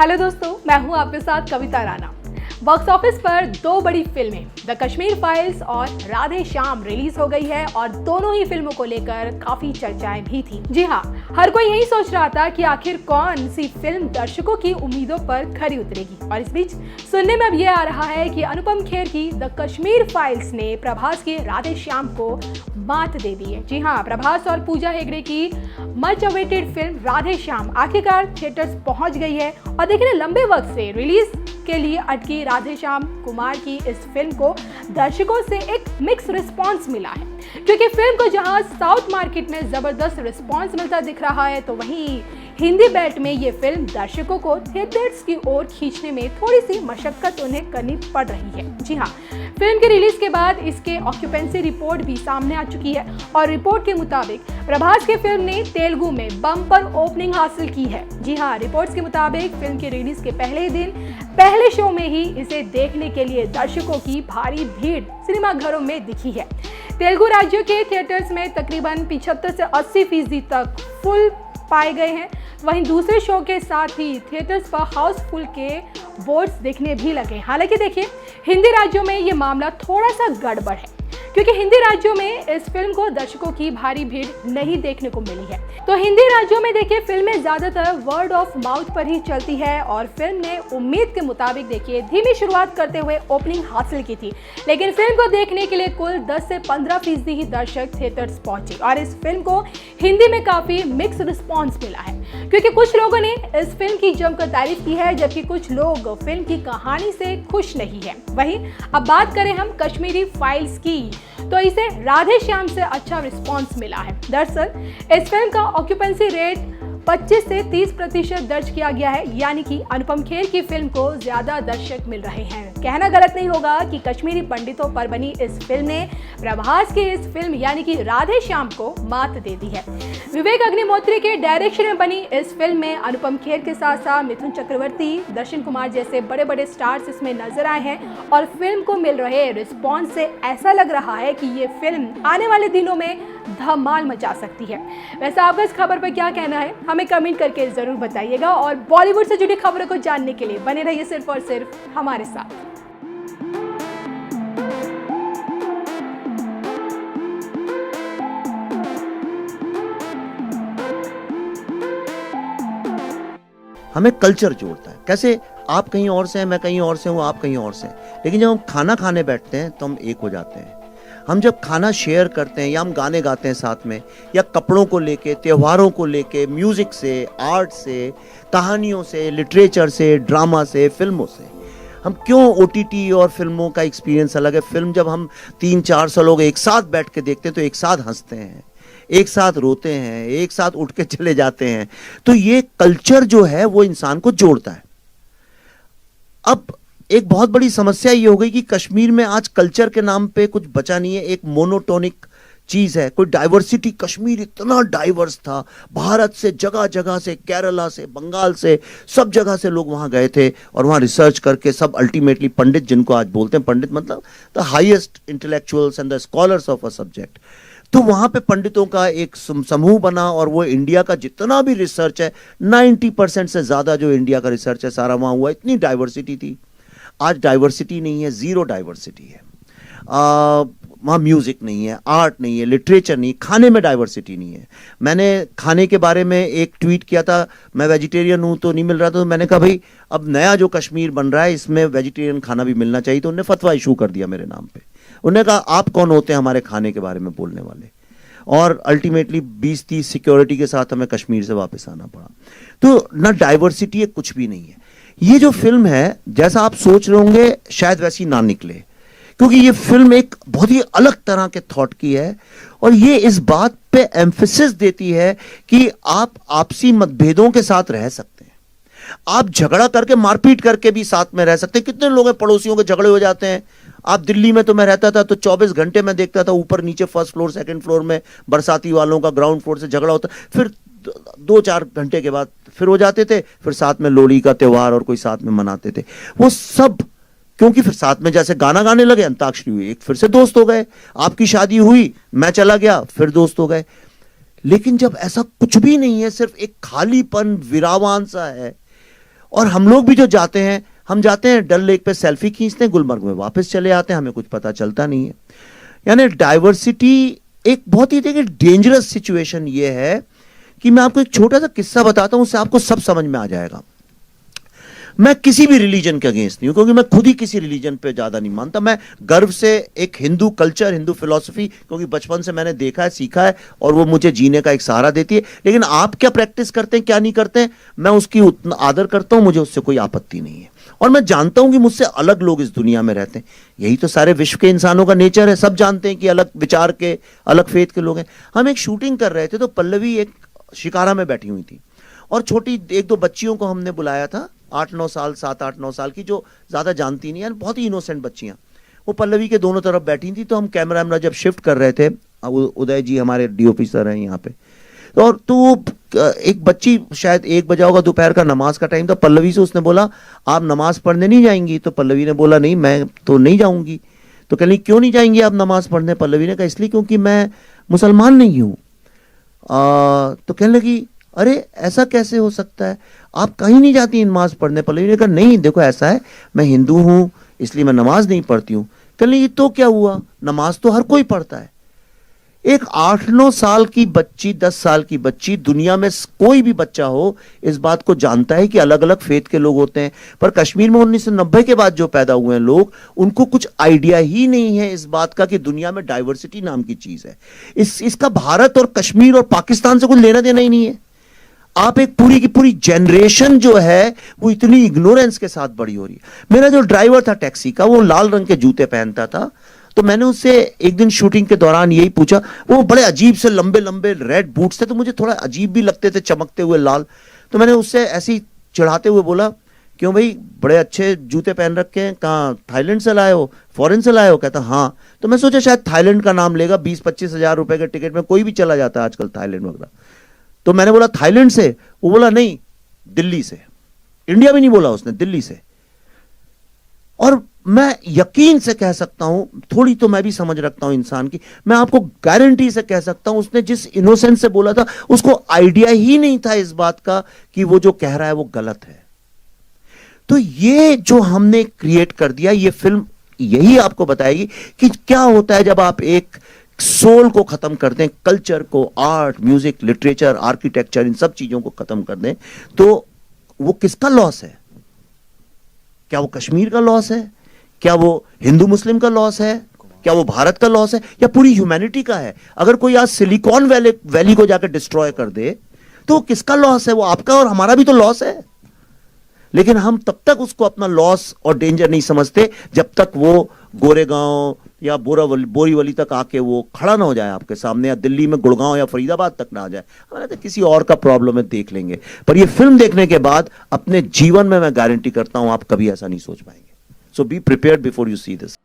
Hello दोस्तों, मैं हूं आपके साथ कविता राणा। बॉक्स ऑफिस पर दो बड़ी फिल्में द कश्मीर फाइल्स और राधे श्याम रिलीज हो गई है और दोनों ही फिल्मों को लेकर काफी चर्चाएं भी थी। जी हाँ, हर कोई यही सोच रहा था कि आखिर कौन सी फिल्म दर्शकों की उम्मीदों पर खरी उतरेगी। और इस बीच सुनने में अब ये आ रहा है कि अनुपम खेर की द कश्मीर फाइल्स ने प्रभास की राधे श्याम को मात दे दी है। जी हाँ, प्रभास और पूजा हेगड़े की much awaited film Radhe Shyam आखिरकार थिएटर्स पहुंच गई है और देखिए लंबे वक्त से रिलीज के लिए अटकी राधे श्याम कुमार की इस फिल्म को दर्शकों से एक मिक्स रिस्पांस मिला है, क्योंकि फिल्म को जहां साउथ मार्केट में जबरदस्त रिस्पांस मिलता दिख रहा है, तो वहीं हिंदी बेल्ट में ये फिल्म दर्शकों को थिएटर्स की ओर खींचने में थोड़ी सी मशक्कत उन्हें करनी पड़ रही है। जी हाँ, फिल्म के रिलीज के बाद इसके ऑक्यूपेंसी रिपोर्ट भी सामने आ चुकी है और रिपोर्ट के मुताबिक प्रभास की फिल्म ने तेलुगु में बम्पर ओपनिंग हासिल की है। जी हाँ, रिपोर्ट्स के मुताबिक फिल्म के रिलीज के पहले ही दिन पहले शो में ही इसे देखने के लिए दर्शकों की भारी भीड़ सिनेमाघरों में दिखी है। तेलुगु राज्यों के थिएटर्स में तकरीबन 75 से 80% तक फुल पाए गए हैं। वहीं दूसरे शो के साथ ही थिएटर्स पर हाउसफुल के बोर्ड्स दिखने भी लगे। हालांकि देखिए, हिंदी राज्यों में ये मामला थोड़ा सा गड़बड़ है, क्योंकि हिंदी राज्यों में इस फिल्म को दर्शकों की भारी भीड़ नहीं देखने को मिली है। तो हिंदी राज्यों में देखिए फिल्में ज्यादातर वर्ड ऑफ माउथ पर ही चलती है और फिल्म ने उम्मीद के मुताबिक देखिए धीमी शुरुआत करते हुए ओपनिंग हासिल की थी, लेकिन फिल्म को देखने के लिए कुल 10 से 15% ही दर्शक थिएटर्स पहुंचे और इस फिल्म को हिंदी में काफी मिक्स रिस्पॉन्स मिला है, क्योंकि कुछ लोगों ने इस फिल्म की जमकर तारीफ की है, जबकि कुछ लोग फिल्म की कहानी से खुश नहीं है। वहीं अब बात करें हम कश्मीरी फाइल्स की, तो इसे राधे श्याम से अच्छा रिस्पांस मिला है। दरअसल इस फिल्म का ऑक्यूपेंसी रेट 25 से 30% दर्ज किया गया है, यानी कि अनुपम खेर की फिल्म को ज्यादा दर्शक मिल रहे हैं। कहना गलत नहीं होगा कि कश्मीरी पंडितों पर बनी इस फिल्म ने प्रभास की इस फिल्म यानी कि राधे श्याम को मात दे दी है। विवेक अग्निहोत्री के डायरेक्शन में बनी इस फिल्म में अनुपम खेर के साथ साथ मिथुन चक्रवर्ती, दर्शन कुमार जैसे बड़े बड़े स्टार्स इसमें नजर आए हैं और फिल्म को मिल रहे रिस्पॉन्स से ऐसा लग रहा है कि ये फिल्म आने वाले दिनों में धमाल मचा सकती है। वैसे आपका इस खबर पर क्या कहना है, हमें कमेंट करके जरूर बताइएगा और बॉलीवुड से जुड़ी खबरों को जानने के लिए बने रहिए सिर्फ और सिर्फ हमारे साथ। हमें कल्चर जोड़ता है। कैसे आप कहीं और से हैं, मैं कहीं और से हूँ, आप कहीं और से हैं, लेकिन जब हम खाना खाने बैठते हैं तो हम एक हो जाते हैं। हम जब खाना शेयर करते हैं या हम गाने गाते हैं साथ में, या कपड़ों को लेके, त्योहारों को लेके, म्यूजिक से, आर्ट से, कहानियों से, लिटरेचर से, ड्रामा से, फिल्मों से, हम क्यों ओटीटी और फिल्मों का एक्सपीरियंस अलग है। फिल्म जब हम 300-400 लोग एक साथ बैठ के देखते हैं तो एक साथ हंसते हैं, एक साथ रोते हैं, एक साथ उठ के चले जाते हैं। तो ये कल्चर जो है वो इंसान को जोड़ता है। अब एक बहुत बड़ी समस्या ये हो गई कि कश्मीर में आज कल्चर के नाम पे कुछ बचा नहीं है, एक मोनोटोनिक चीज है, कोई डाइवर्सिटी। कश्मीर इतना डाइवर्स था, भारत से जगह जगह से, केरला से, बंगाल से, सब जगह से लोग वहां गए थे और वहां रिसर्च करके सब अल्टीमेटली पंडित, जिनको आज बोलते हैं पंडित मतलब the highest intellectuals and the scholars of a subject, तो वहां पे पंडितों का एक समूह बना और वो इंडिया का जितना भी रिसर्च है 90% से ज्यादा जो इंडिया का रिसर्च है सारा वहां हुआ। इतनी डाइवर्सिटी थी। आज डाइवर्सिटी नहीं है, जीरो डाइवर्सिटी है। वहाँ म्यूजिक नहीं है, आर्ट नहीं है, लिटरेचर नहीं, खाने में डाइवर्सिटी नहीं है। मैंने खाने के बारे में एक ट्वीट किया था, मैं वेजिटेरियन हूँ तो नहीं मिल रहा था, तो मैंने कहा भाई अब नया जो कश्मीर बन रहा है इसमें वेजिटेरियन खाना भी मिलना चाहिए। तो उन्होंने फतवा इशू कर दिया मेरे नाम पे। उन्होंने कहा आप कौन होते हैं हमारे खाने के बारे में बोलने वाले। और अल्टीमेटली 20-30 सिक्योरिटी के साथ हमें कश्मीर से वापस आना पड़ा। तो ना डाइवर्सिटी है, कुछ भी नहीं है। ये जो फिल्म है, जैसा आप सोच रहे होंगे शायद वैसी ना निकले, क्योंकि ये फिल्म एक बहुत ही अलग तरह के थॉट की है और ये इस बात पे एम्फेसिस देती है कि आप आपसी मतभेदों के साथ रह सकते हैं, आप झगड़ा करके, मारपीट करके भी साथ में रह सकते हैं। कितने लोग हैं पड़ोसियों के झगड़े हो जाते हैं। आप दिल्ली में, तो मैं रहता था तो 24 घंटे में देखता था ऊपर नीचे, फर्स्ट फ्लोर सेकंड फ्लोर में बरसाती वालों का ग्राउंड फ्लोर से झगड़ा होता, फिर 2-4 घंटे के बाद फिर हो जाते थे, फिर साथ में लोहड़ी का त्योहार और कोई साथ में मनाते थे। वो सब क्योंकि फिर साथ में जैसे गाना गाने लगे, अंताक्षरी हुई, एक फिर से दोस्त हो गए। आपकी शादी हुई, मैं चला गया, फिर दोस्त हो गए। लेकिन जब ऐसा कुछ भी नहीं है, सिर्फ एक खालीपन, विरावान सा है, और हम लोग भी जो जाते हैं, हम जाते हैं डल लेक पे सेल्फी खींचते हैं, गुलमर्ग में वापस चले आते हैं, हमें कुछ पता चलता नहीं है। यानी डाइवर्सिटी एक बहुत ही देखिए डेंजरस सिचुएशन ये है कि मैं आपको एक छोटा सा किस्सा बताता हूं, उससे आपको सब समझ में आ जाएगा। मैं किसी भी रिलीजन के अगेंस्ट नहीं हूं, क्योंकि मैं खुद ही किसी रिलीजन पे ज्यादा नहीं मानता। मैं गर्व से एक हिंदू कल्चर, हिंदू फिलॉसफी, क्योंकि बचपन से मैंने देखा है, सीखा है, और वो मुझे जीने का एक सहारा देती है। लेकिन आप क्या प्रैक्टिस करते हैं, क्या नहीं करते हैं, मैं उसकी उतना आदर करता हूं, मुझे उससे कोई आपत्ति नहीं है। और मैं जानता हूं कि मुझसे अलग लोग इस दुनिया में रहते हैं। यही तो सारे विश्व के इंसानों का नेचर है, सब जानते हैं कि अलग विचार के, अलग फेथ के लोग हैं। हम एक शूटिंग कर रहे थे, तो पल्लवी एक शिकारा में बैठी हुई थी, और छोटी एक दो बच्चियों को हमने बुलाया था, 8-9 साल, 7-8-9 साल की, जो ज्यादा जानती नहीं है, बहुत ही इनोसेंट बच्चियां। वो पल्लवी के दोनों तरफ बैठी थी। तो हम कैमरा जब शिफ्ट कर रहे थे, उदय जी हमारे डीओपी सर हैं यहाँ पे, और तो एक बच्ची, शायद 1 बजा होगा, दोपहर का नमाज का टाइम था, पल्लवी से उसने बोला, आप नमाज पढ़ने नहीं जाएंगी? तो पल्लवी ने बोला, नहीं मैं तो नहीं जाऊंगी। तो कह रही, क्यों नहीं जाएंगी आप नमाज पढ़ने? पल्लवी ने कहा, इसलिए क्योंकि मैं मुसलमान नहीं हूं। तो कहने लगी, अरे ऐसा कैसे हो सकता है, आप कहीं नहीं जाती नमाज पढ़ने? पल्लवी ने कहा, नहीं देखो ऐसा है, मैं हिंदू हूं इसलिए मैं नमाज नहीं पढ़ती हूं। कहने लगी, तो क्या हुआ, नमाज तो हर कोई पढ़ता है। एक 8-9 साल की बच्ची, 10 साल की बच्ची, दुनिया में कोई भी बच्चा हो इस बात को जानता है कि अलग अलग फेथ के लोग होते हैं। पर कश्मीर में 1990 के बाद जो पैदा हुए हैं लोग, उनको कुछ आइडिया ही नहीं है इस बात का कि दुनिया में डाइवर्सिटी नाम की चीज है। इसका भारत और कश्मीर और पाकिस्तान से कुछ लेना देना ही नहीं है। आप एक पूरी की पूरी जनरेशन जो है वो इतनी इग्नोरेंस के साथ बड़ी हो रही है। मेरा जो ड्राइवर था टैक्सी का, वो लाल रंग के जूते पहनता था। तो मैंने उससे एक दिन शूटिंग के दौरान यही पूछा, वो बड़े अजीब से लंबे लंबे रेड बूट्स थे, तो मुझे थोड़ा अजीब भी लगते थे, चमकते हुए लाल। तो मैंने उससे ऐसे ही चिढ़ाते हुए बोला, क्यों भाई बड़े अच्छे जूते पहन रखे हैं, कहाँ थाईलैंड से लाए हो, फॉरेन से लाए हो? कहता हाँ। तो मैं सोचा शायद थाईलैंड का नाम लेगा, 20-25 हजार रुपए के टिकट में कोई भी चला जाता है आजकल थाईलैंड वगैरह। तो मैंने बोला थाईलैंड से? वो बोला नहीं, दिल्ली से। इंडिया भी नहीं बोला उसने, दिल्ली से। और मैं यकीन से कह सकता हूं, थोड़ी तो मैं भी समझ रखता हूं इंसान की, मैं आपको गारंटी से कह सकता हूं, उसने जिस इनोसेंस से बोला था, उसको आइडिया ही नहीं था इस बात का कि वो जो कह रहा है वो गलत है। तो ये जो हमने क्रिएट कर दिया, ये फिल्म यही आपको बताएगी कि क्या होता है जब आप एक सोल को खत्म कर दें, कल्चर को, आर्ट, म्यूजिक, लिटरेचर, आर्किटेक्चर, इन सब चीजों को खत्म कर दें, तो वो किसका लॉस है? क्या वो कश्मीर का लॉस है? क्या वो हिंदू मुस्लिम का लॉस है? क्या वो भारत का लॉस है? या पूरी ह्यूमैनिटी का है? अगर कोई आज सिलिकॉन वैली को जाकर डिस्ट्रॉय कर दे, तो किसका लॉस है? वो आपका और हमारा भी तो लॉस है। लेकिन हम तब तक उसको अपना लॉस और डेंजर नहीं समझते जब तक वो गोरेगांव या बोरीवली तक आके वो खड़ा ना हो जाए आपके सामने, या दिल्ली में गुड़गांव या फरीदाबाद तक ना आ जाए। हमारे तो किसी और का प्रॉब्लम है, देख लेंगे। पर ये फिल्म देखने के बाद अपने जीवन में मैं गारंटी करता हूं आप कभी ऐसा नहीं सोच पाएंगे। So be prepared before you see this.